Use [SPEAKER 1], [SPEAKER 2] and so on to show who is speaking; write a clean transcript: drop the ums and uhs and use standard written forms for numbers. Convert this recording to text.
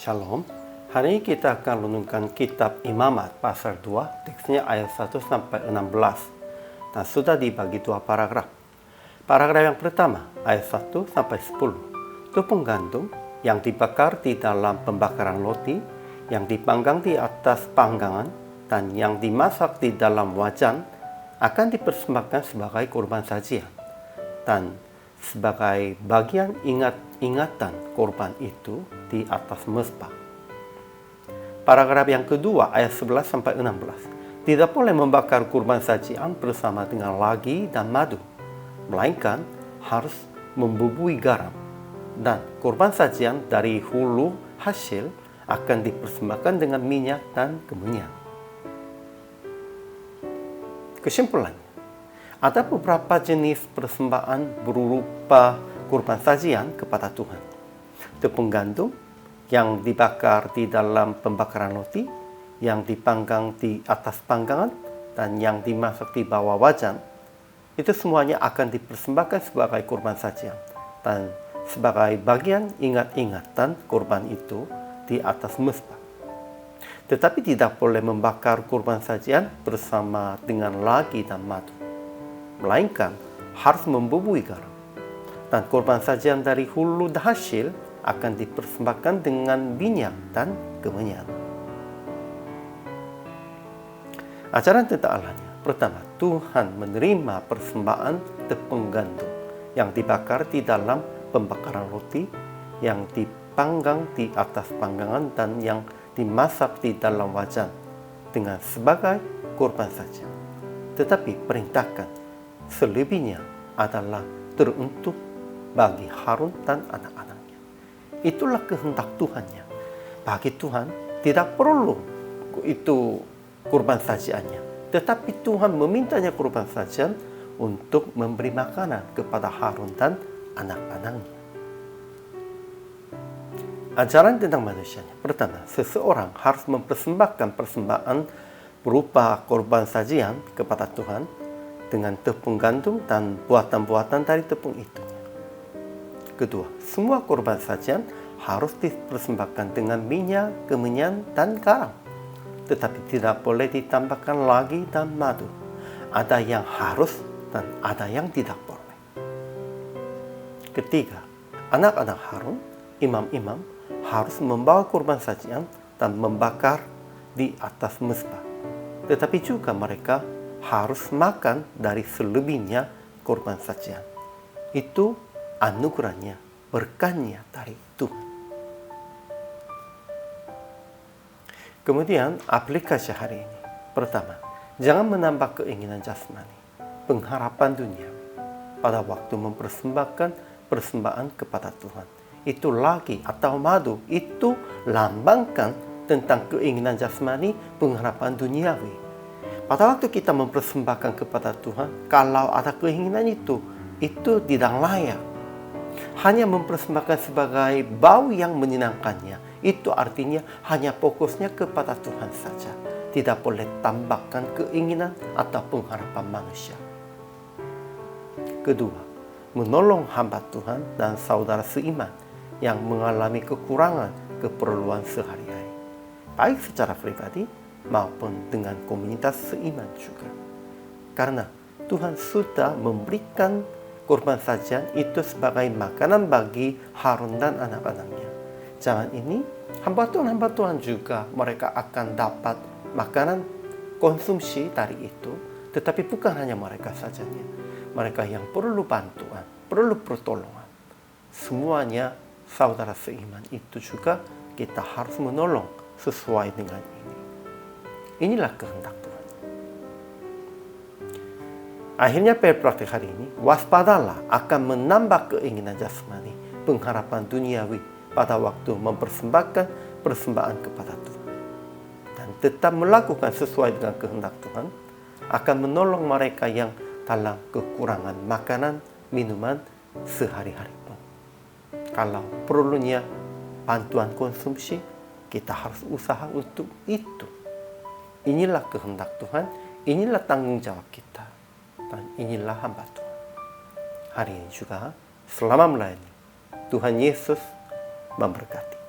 [SPEAKER 1] Shalom. Hari ini kita akan renungkan kitab Imamat pasal 2, teksnya ayat 1 sampai 16. Dan sudah dibagi dua paragraf. Paragraf yang pertama, ayat 1 sampai 10. Tepung gandum yang dibakar di dalam pembakaran roti, yang dipanggang di atas panggangan, dan yang dimasak di dalam wajan akan dipersembahkan sebagai korban sajian. Dan sebagai bagian ingatan korban itu di atas mezbah. Paragraf yang kedua ayat 11 sampai 16. Tidak boleh membakar kurban sajian bersama dengan lagi dan madu, melainkan harus membubui garam. Dan kurban sajian dari hulu hasil akan dipersembahkan dengan minyak dan kemenyan. Kesimpulannya, ada beberapa jenis persembahan berupa kurban sajian kepada Tuhan. Tepung gandum yang dibakar di dalam pembakaran roti, yang dipanggang di atas panggangan, dan yang dimasak di bawah wajan, itu semuanya akan dipersembahkan sebagai kurban sajian dan sebagai bagian ingatan korban itu di atas mezbah. Tetapi tidak boleh membakar kurban sajian bersama dengan lagi dan madu, melainkan harus membubui garam. Dan korban sajian dari hulu dan hasil akan dipersembahkan dengan minyak dan kemenyan. Ajaran tentang Allahnya. Pertama, Tuhan menerima persembahan tepung gandum yang dibakar di dalam pembakaran roti, yang dipanggang di atas panggangan, dan yang dimasak di dalam wajan dengan sebagai korban sajian. Tetapi perintahkan selebihnya adalah teruntuk bagi Harun dan anak-anaknya. Itulah kehendak Tuhannya. Bagi Tuhan tidak perlu itu kurban sajiannya, tetapi Tuhan memintanya kurban sajian untuk memberi makanan kepada Harun dan anak-anaknya. Ajaran tentang manusianya. Pertama, seseorang harus mempersembahkan persembahan berupa korban sajian kepada Tuhan dengan tepung gandum dan buatan-buatan dari tepung itu. Kedua, semua korban sajian harus dipersembahkan dengan minyak, kemenyan, dan garam. Tetapi tidak boleh ditambahkan lagi dan madu. Ada yang harus dan ada yang tidak boleh. Ketiga, anak-anak Harun, imam-imam, harus membawa korban sajian dan membakar di atas mezbah. Tetapi juga mereka harus makan dari selebihnya korban sajian. Itu anugerahnya, berkahnya dari Tuhan. Kemudian aplikasi hari ini. Pertama, jangan menambah keinginan jasmani, pengharapan dunia pada waktu mempersembahkan persembahan kepada Tuhan. Itu lagi atau madu, itu lambangkan tentang keinginan jasmani, pengharapan duniawi. Pada waktu kita mempersembahkan kepada Tuhan, kalau ada keinginan itu tidak layak. Hanya mempersembahkan sebagai bau yang menyenangkannya. Itu artinya hanya fokusnya kepada Tuhan saja. Tidak boleh tambahkan keinginan atau pengharapan manusia. Kedua, menolong hamba Tuhan dan saudara seiman yang mengalami kekurangan keperluan sehari-hari, baik secara pribadi maupun dengan komunitas seiman juga. Karena Tuhan sudah memberikan korban sajian itu sebagai makanan bagi Harun dan anak-anaknya. Zaman ini, hamba Tuhan juga mereka akan dapat makanan konsumsi dari itu. Tetapi bukan hanya mereka sajanya. Mereka yang perlu bantuan, perlu pertolongan. Semuanya saudara seiman itu juga kita harus menolong sesuai dengan ini. Inilah kehendak Tuhan. Akhirnya praktik hari ini, waspadalah akan menambah keinginan jasmani, pengharapan duniawi pada waktu mempersembahkan persembahan kepada Tuhan. Dan tetap melakukan sesuai dengan kehendak Tuhan, akan menolong mereka yang dalam kekurangan makanan, minuman sehari-hari pun. Kalau perlunya bantuan konsumsi, kita harus usaha untuk itu. Inilah kehendak Tuhan, inilah tanggung jawab kita. Dan inilah hamba Tuhan. Hari ini juga, selamat melayani. Tuhan Yesus memberkati.